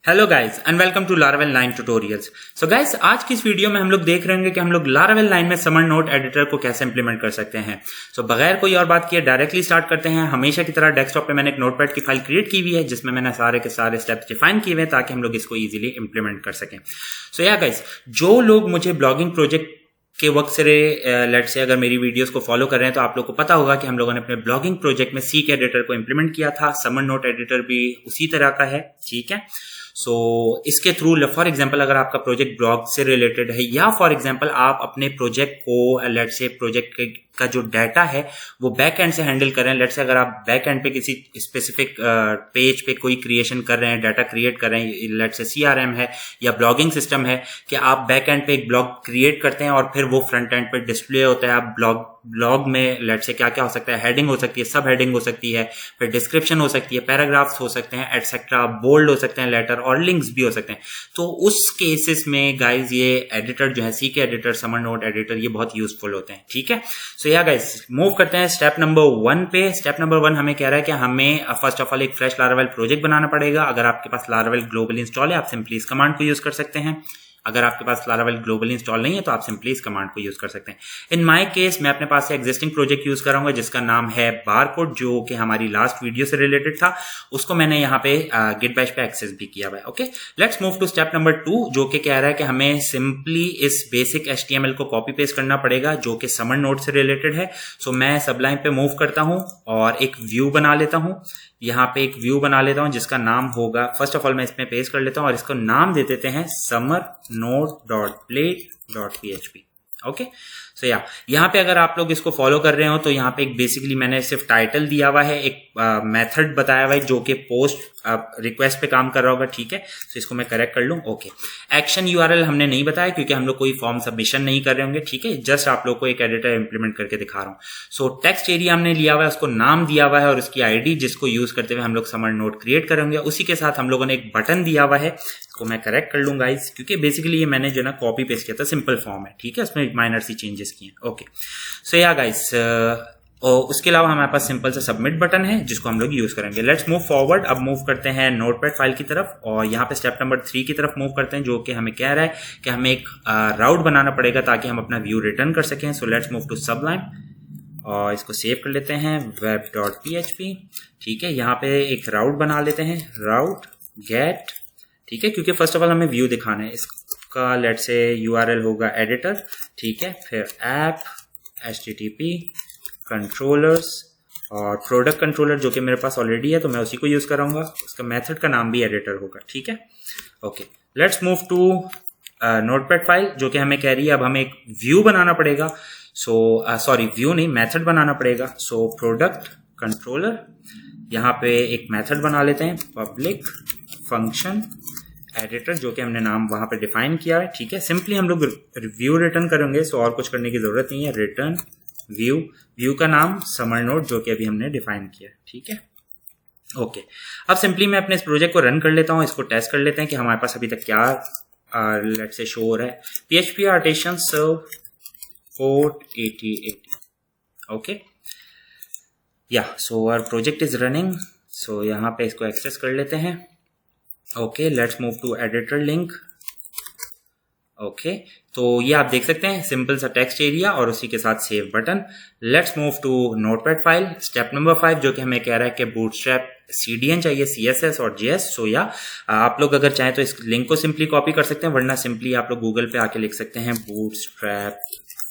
Hello guys and welcome to Laravel 9 tutorials. So guys, आज की इस वीडियो में हम लोग देख रहे होंगे कि हम लोग लारावेल 9 में समर नोट एडिटर को कैसे इंप्लीमेंट कर सकते हैं। सो बगैर कोई और बात किए डायरेक्टली स्टार्ट करते हैं। हमेशा की तरह डेस्कटॉप पे मैंने एक नोटपैड की फाइल क्रिएट की हुई है जिसमें मैंने सारे के सारे स्टेप्स डिफाइन किए हुए हैं ताकि हम लोग इसको इजीली इंप्लीमेंट कर सकें। सो या गाइस, जो लोग मुझे ब्लॉगिंग प्रोजेक्ट के वक्त से लेट से अगर मेरी वीडियोस को फॉलो कर रहे हैं तो आप लोग को पता होगा कि हम लोगों ने अपने ब्लॉगिंग प्रोजेक्ट में सीक एडिटर को इंप्लीमेंट किया था। समर नोट एडिटर भी उसी तरह का है, ठीक है। सो इसके थ्रू फॉर एग्जांपल अगर आपका प्रोजेक्ट ब्लॉग से रिलेटेड है या फॉर एग्जांपल आप अपने प्रोजेक्ट को लेट से प्रोजेक्ट का जो डाटा है वो बैक एंड से हैंडल कर रहे हैं। लेट से अगर आप बैक एंड पे किसी स्पेसिफिक पेज पे कोई क्रिएशन कर रहे हैं, डाटा क्रिएट कर रहे हैं, लेट से CRM है या ब्लॉगिंग सिस्टम है कि आप बैक एंड पे एक ब्लॉग क्रिएट करते हैं और फिर वो फ्रंट एंड पे डिस्प्ले होता है। आप ब्लॉग में लेट से क्या क्या हो सकता है, हेडिंग हो सकती है, सब हेडिंग हो सकती है, फिर डिस्क्रिप्शन हो सकती है, पैराग्राफ्स हो सकते हैं, एटसेट्रा, बोल्ड हो सकते हैं लेटर और लिंक्स भी हो सकते हैं। तो उस केसेस में गाइज ये एडिटर जो है seek editor, summer note editor, ये बहुत यूजफुल होते हैं, ठीक है। सो या गाइज मूव करते हैं स्टेप नंबर 1 पे। स्टेप नंबर 1 हमें कह रहा है कि हमें फर्स्ट ऑफ ऑल एक फ्रेश लारावेल प्रोजेक्ट बनाना पड़ेगा। अगर आपके पास लारावेल ग्लोबल इंस्टॉल है आप सिंपली इस कमांड को यूज कर सकते हैं। अगर आपके पास लारावेल ग्लोबल इंस्टॉल नहीं है तो आप सिंपली इस कमांड को यूज कर सकते हैं। इन माय केस मैं अपने पास से एग्जिस्टिंग प्रोजेक्ट यूज कर रहा हूँ जिसका नाम है बारकोड, जो कि हमारी लास्ट वीडियो से रिलेटेड था। उसको मैंने यहाँ पे गिट बैश पे एक्सेस भी किया हुआ है। Okay, let's move to step number 2 जो कि कह रहा है कि हमें सिंपली इस बेसिक HTML को कॉपी पेस्ट करना पड़ेगा जो कि समर नोट से रिलेटेड है। सो मैं सबलाइन पे मूव करता हूँ और एक व्यू बना लेता हूँ। यहाँ पे एक व्यू बना लेता हूं जिसका नाम होगा, फर्स्ट ऑफ ऑल मैं इसमें पेस्ट कर लेता हूं और इसको नाम दे देते हैं summernote dot plate dot PHP। Okay, so या यहाँ पे अगर आप लोग इसको फॉलो कर रहे हो तो यहाँ पे एक बेसिकली मैंने सिर्फ टाइटल दिया हुआ है, एक मेथड बताया हुआ है जो कि पोस्ट रिक्वेस्ट पे काम कर रहा होगा, ठीक है। तो इसको मैं करेक्ट कर लूं। ओके, एक्शन URL हमने नहीं बताया क्योंकि हम लोग कोई फॉर्म सबमिशन नहीं कर रहे होंगे, ठीक है। जस्ट आप लोग को एक एडिटर इंप्लीमेंट करके दिखा रहा हूं। सो टेक्स्ट एरिया हमने लिया हुआ है, उसको नाम दिया हुआ है और उसकी ID जिसको यूज करते हुए हम लोग समर नोट क्रिएट करेंगे। उसी के साथ हम लोगों ने एक बटन दिया हुआ है, इसको मैं करेक्ट कर लूंगा गाइस क्योंकि बेसिकली ये मैंने जो ना कॉपी पेस्ट किया था, सिंपल फॉर्म है, ठीक है। उसमें माइनर सी चेंजेस किए हैं। ओके, सो या गाइस, और उसके अलावा हमारे पास सिंपल सा सबमिट बटन है जिसको हम लोग यूज करेंगे। Let's move forward. अब मूव करते हैं नोटपैड फाइल की तरफ और यहाँ पे स्टेप नंबर 3 की तरफ मूव करते हैं जो कि हमें कह रहा है कि हमें एक राउट बनाना पड़ेगा ताकि हम अपना व्यू रिटर्न कर सकें। So let's move to Sublime और इसको सेव कर लेते हैं web.php, ठीक है। यहाँ पे एक राउट बना लेते हैं, राउट गेट, ठीक है, क्योंकि फर्स्ट ऑफ ऑल हमें व्यू दिखाना है। इसका लेट्स से URL होगा एडिटर, ठीक है, फिर ऐप HTTP कंट्रोलर्स और प्रोडक्ट कंट्रोलर जो कि मेरे पास ऑलरेडी है तो मैं उसी को यूज कराऊंगा। उसका मेथड का नाम भी एडिटर होगा, ठीक है। Okay, let's move to notepad file जो कि हमें कह रही है अब हमें एक व्यू बनाना पड़ेगा। सो सॉरी, व्यू नहीं, मेथड बनाना पड़ेगा। सो प्रोडक्ट कंट्रोलर, यहाँ पे एक मेथड बना लेते हैं, पब्लिक फंक्शन एडिटर, जो कि हमने नाम वहां पे डिफाइन किया है, ठीक है। सिंपली हम लोग व्यू रिटर्न करेंगे, सो और कुछ करने की जरूरत नहीं है। रिटर्न व्यू, व्यू का नाम समर नोट जो कि अभी हमने डिफाइन किया, ठीक है। ओके, अब सिंपली मैं अपने इस प्रोजेक्ट को रन कर लेता हूं, इसको टेस्ट कर लेते हैं कि हमारे पास अभी तक क्या लेट्स से शो हो रहा है। PHP artisan serve port 8080। Okay, या so our project is running. So यहाँ पे इसको एक्सेस कर लेते हैं। Okay, let's move to editor link. Okay, तो ये आप देख सकते हैं सिंपल सा टेक्स्ट एरिया और उसी के साथ save button. Let's move to notepad file, step number 5 जो कि हमें कह रहा है कि बूटस्ट्रैप CDN चाहिए, CSS और JS। सो या आप लोग अगर चाहें तो इस लिंक को सिंपली कॉपी कर सकते हैं, वरना सिंपली आप लोग गूगल पे आके लिख सकते हैं बूटस्ट्रैप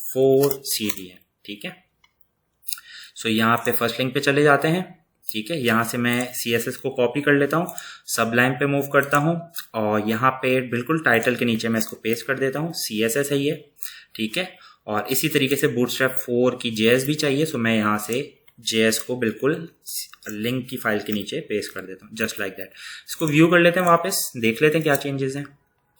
for CDN, ठीक है। सो यहाँ पे फर्स्ट लिंक पे चले जाते हैं, ठीक है। यहाँ से मैं CSS को कॉपी कर लेता हूँ, सबलाइन पे मूव करता हूँ और यहाँ पे बिल्कुल टाइटल के नीचे मैं इसको पेस्ट कर देता हूँ। CSS है ये, ठीक है। और इसी तरीके से बूटस्ट्रैप 4 की JS भी चाहिए, सो मैं यहाँ से JS को बिल्कुल लिंक की फाइल के नीचे पेस्ट कर देता हूँ, जस्ट लाइक दैट। इसको व्यू कर लेते हैं, वापस देख लेते हैं क्या चेंजेस हैं,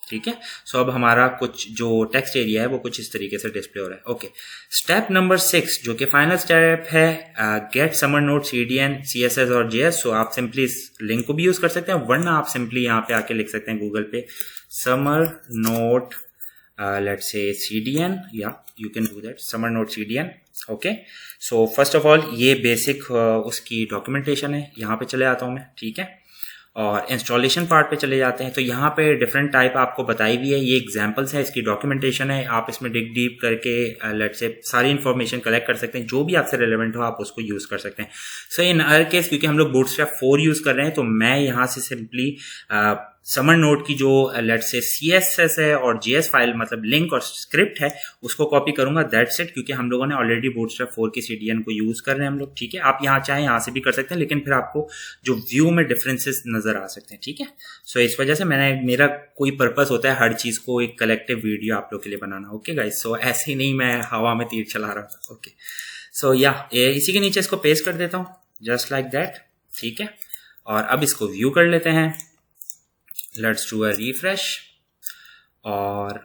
ठीक है। सो अब हमारा कुछ जो टेक्स्ट एरिया है वो कुछ इस तरीके से डिस्प्ले हो रहा है। ओके, स्टेप नंबर 6 जो कि फाइनल स्टेप है, get Summernote CDN CSS और JS। सो आप सिंपली इस लिंक को भी यूज कर सकते हैं, वरना आप सिंपली यहाँ पे आके लिख सकते हैं गूगल पे summer note let's say CDN, या you can do that summer note CDN। Okay, so first of all ये बेसिक उसकी डॉक्यूमेंटेशन है, यहाँ पे चले आता हूँ मैं, ठीक है। और इंस्टॉलेशन पार्ट पे चले जाते हैं। तो यहाँ पे डिफरेंट टाइप आपको बताई हुई है, ये एग्जांपल्स है, इसकी डॉक्यूमेंटेशन है, आप इसमें डिग डीप करके लेट से सारी इन्फॉर्मेशन कलेक्ट कर सकते हैं, जो भी आपसे रिलेवेंट हो आप उसको यूज़ कर सकते हैं। सो इन हर केस क्योंकि हम लोग बूटस्ट्रैप 4 यूज़ कर रहे हैं, तो मैं यहाँ से सिंपली समर नोट की जो लेट से CSS है और JS फाइल मतलब लिंक और स्क्रिप्ट है उसको कॉपी करूंगा, दैट्स इट। क्योंकि हम लोगों ने ऑलरेडी बूटस्ट्रैप 4 की CDN को यूज कर रहे हैं हम लोग, ठीक है। आप यहाँ चाहें यहाँ से भी कर सकते हैं, लेकिन फिर आपको जो व्यू में डिफरेंसेस नजर आ सकते हैं, ठीक है। सो इस वजह से मेरा कोई पर्पस होता है हर चीज को एक कलेक्टिव वीडियो आप लोग के लिए बनाना, ओके गाइस। सो ऐसे ही नहीं मैं हवा में तीर चला रहा था, ओके। सो या इसी के नीचे इसको पेस्ट कर देता हूँ जस्ट लाइक दैट, ठीक है। और अब इसको व्यू कर लेते हैं, लेट्स डू अ रिफ्रेश। और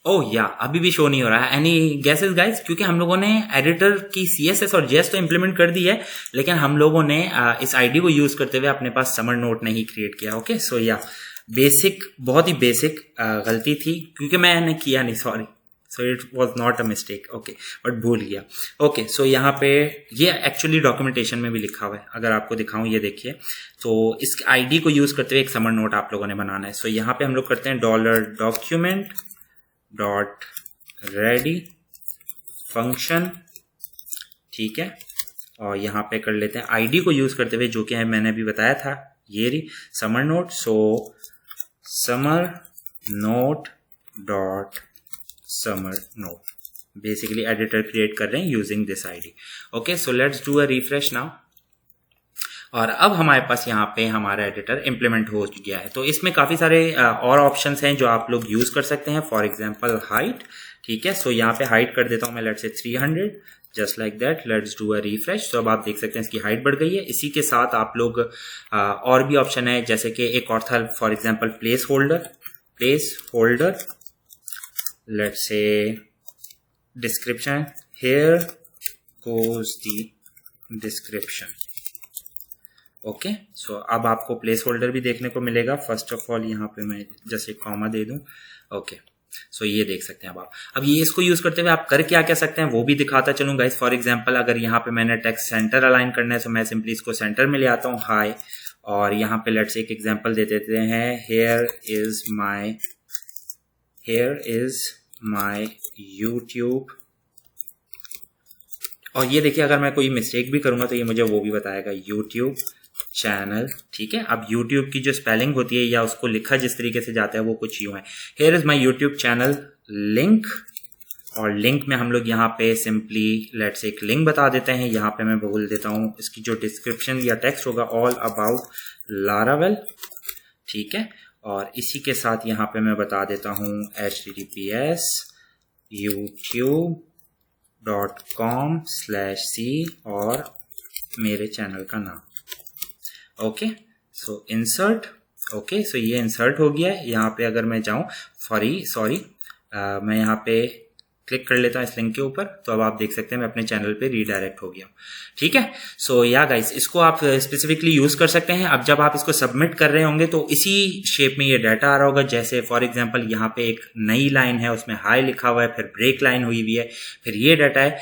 ओह या अभी भी शो नहीं हो रहा है, एनी गेसेस गाइस? क्योंकि हम लोगों ने एडिटर की CSS और JS तो इंप्लीमेंट कर दी है, लेकिन हम लोगों ने इस आईडी को यूज करते हुए अपने पास समर नोट नहीं क्रिएट किया, ओके। सो या बेसिक, बहुत ही बेसिक गलती थी क्योंकि मैंने किया नहीं, sorry. So it was not a mistake, okay, but भूल गया, ओके। सो यहाँ पे ये एक्चुअली डॉक्यूमेंटेशन में भी लिखा हुआ है, अगर आपको दिखाऊं ये देखिए। तो इस आईडी को यूज करते हुए एक समर नोट आप लोगों ने बनाना है। सो यहाँ पे हम लोग करते हैं $document.ready फंक्शन, ठीक है। और यहाँ पे कर लेते हैं आईडी को यूज करते हुए, जो कि है मैंने अभी बताया था, ये रही समर नोट। सो summer note dot summer note, basically editor create कर रहे हैं using this ID, okay. So let's do a refresh now. और अब हमारे पास यहाँ पे हमारा एडिटर इम्प्लीमेंट हो गया है। तो इसमें काफी सारे और ऑप्शंस हैं जो आप लोग यूज कर सकते हैं, फॉर एग्जांपल हाइट, ठीक है। सो यहाँ पे हाइट कर देता हूँ मैं, let's say 300, just like that. Let's do a refresh. तो अब आप देख सकते हैं इसकी हाइट बढ़ गई है। इसी के साथ आप लोग और भी ऑप्शन है, जैसे कि एक और था for example placeholder, let's say description, here goes the description, okay. So अब आपको प्लेस होल्डर भी देखने को मिलेगा। फर्स्ट ऑफ ऑल यहाँ पे मैं जस्ट एक कॉमा दे दूं, ओके। सो ये देख सकते हैं अब ये इसको यूज करते हुए आप कर क्या क्या सकते हैं वो भी दिखाता चलूँ गाइस। फॉर एग्जांपल अगर यहाँ पे मैंने टेक्स्ट सेंटर अलाइन करना है, तो मैं सिंपली इसको सेंटर में ले आता हूँ, हाई। और यहाँ पे लेट्स एक एग्जांपल दे देते हैं, हेयर इज माई यूट्यूब। और ये देखिए अगर मैं कोई मिस्टेक भी करूंगा तो ये मुझे वो भी बताएगा, यूट्यूब चैनल, ठीक है। अब YouTube की जो स्पेलिंग होती है या उसको लिखा जिस तरीके से जाता है वो कुछ यूं है, here is my YouTube channel link. और लिंक में हम लोग यहाँ पे सिंपली लेट्स एक लिंक बता देते हैं। यहाँ पे मैं बोल देता हूँ इसकी जो डिस्क्रिप्शन या टेक्स्ट होगा, ऑल अबाउट लारावेल, ठीक है। और इसी के साथ यहाँ पे मैं बता देता हूँ https youtube.com/c और मेरे चैनल का नाम, ओके। सो इंसर्ट, ओके। सो ये इंसर्ट हो गया है। यहाँ पे अगर मैं जाऊँ, सॉरी मैं यहाँ पे क्लिक कर लेता हूँ इस लिंक के ऊपर, तो अब आप देख सकते हैं मैं अपने चैनल पे रीडायरेक्ट हो गया, ठीक है। सो या गाइस इसको आप स्पेसिफिकली यूज कर सकते हैं। अब जब आप इसको सबमिट कर रहे होंगे तो इसी शेप में ये डाटा आ रहा होगा, जैसे फॉर एग्जांपल यहाँ पे एक नई लाइन है, उसमें हाई लिखा हुआ है, फिर ब्रेक लाइन हुई हुई है, फिर ये डाटा है।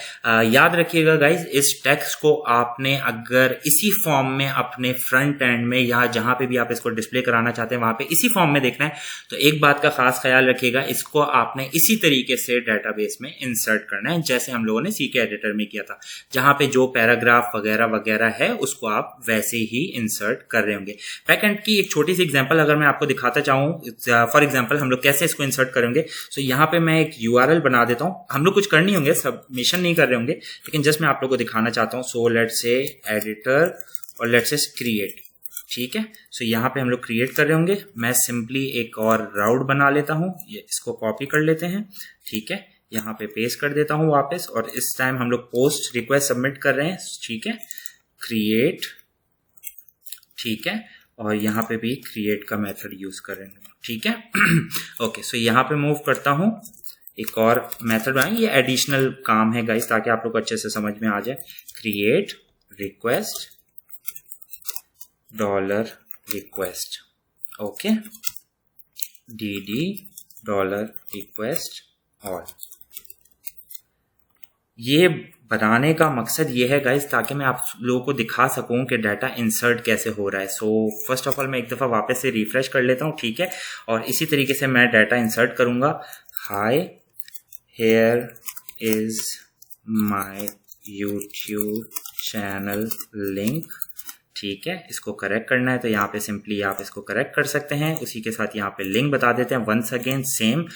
याद रखिएगा गाइज, इस टेक्स्ट को आपने अगर इसी फॉर्म में अपने फ्रंट एंड में या जहां पे भी आप इसको डिस्प्ले कराना चाहते हैं वहां पे इसी फॉर्म में देखना है, तो एक बात का खास ख्याल रखिएगा, इसको आपने इसी तरीके से डेटाबेस में इंसर्ट करना है, जैसे हम लोगों ने सीके एडिटर में किया था, जहां पे जो पैराग्राफ वगैरह वगैरह है उसको आप वैसे ही इंसर्ट कर रहे होंगे। बैकएंड की एक छोटी सी एग्जांपल अगर मैं आपको दिखाता चाहूँ, फॉर एग्जांपल हम लोग कैसे इसको इंसर्ट करेंगे। सो यहाँ पे मैं एक URL बना देता हूँ, हम लोग कुछ कर नहीं होंगे, सबमिशन नहीं कर रहे होंगे, लेकिन जस्ट मैं आप लोग को दिखाना चाहता हूँ। सो लेट्स से एडिटर और लेट्स से क्रिएट, ठीक है। सो यहाँ पे हम लोग क्रिएट कर रहे होंगे। मैं सिंपली एक और राउट बना लेता हूँ, ये इसको कॉपी कर लेते हैं, ठीक है। यहाँ पे पेस्ट कर देता हूँ वापस, और इस टाइम हम लोग पोस्ट रिक्वेस्ट सबमिट कर रहे हैं, ठीक है। क्रिएट, ठीक है। और यहाँ पे भी क्रिएट का मेथड यूज कर रहे हैं, ठीक है। ओके, सो यहाँ पे मूव करता हूँ, एक और मेथड बनाएं, ये एडिशनल काम है गाइस ताकि आप लोग अच्छे से समझ में आ जाए। Create request $request, okay, $request all, ये बनाने का मकसद ये है गाइस, ताकि मैं आप लोगों को दिखा सकूं कि डाटा इंसर्ट कैसे हो रहा है। सो फर्स्ट ऑफ ऑल मैं एक दफ़ा वापस से रिफ्रेश कर लेता हूं, ठीक है। और इसी तरीके से मैं डाटा इंसर्ट करूंगा। हाय, here is my YouTube channel link, ठीक है। इसको करेक्ट करना है तो यहाँ पे सिंपली आप इसको करेक्ट कर सकते हैं। उसी के साथ यहाँ पे लिंक बता देते हैं, once again same,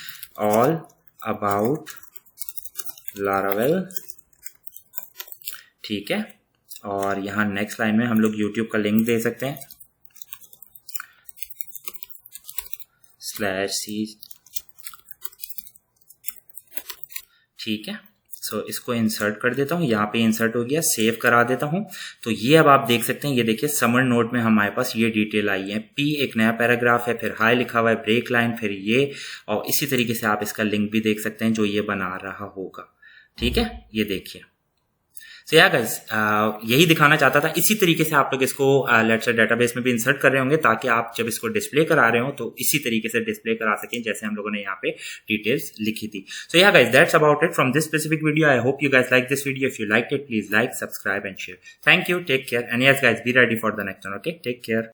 all about Laravel, ठीक है। और यहाँ नेक्स्ट लाइन में हम लोग YouTube का लिंक दे सकते हैं, /c, ठीक है। सो इसको इंसर्ट कर देता हूँ, यहाँ पे इंसर्ट हो गया, सेव करा देता हूँ। तो ये अब आप देख सकते हैं, ये देखिए समर नोट में हमारे पास ये डिटेल आई है। P एक नया पैराग्राफ है, फिर हाई लिखा हुआ है, ब्रेक लाइन, फिर ये, और इसी तरीके से आप इसका लिंक भी देख सकते हैं जो ये बना रहा होगा, ठीक है। ये देखिए। सो या गाइस, यही दिखाना चाहता था। इसी तरीके से आप लोग इसको लेट्स से डेटाबेस में भी इंसर्ट कर रहे होंगे, ताकि आप जब इसको डिस्प्ले करा रहे हो तो इसी तरीके से डिस्प्ले करा सकें जैसे हम लोगों ने यहाँ पे डिटेल्स लिखी थी। So yeah guys, that's about it from this specific video. I hope you guys like this video. If you like it, please like, subscribe and share. Thank you, take care, and yes guys, be ready for the next one. Okay, take care.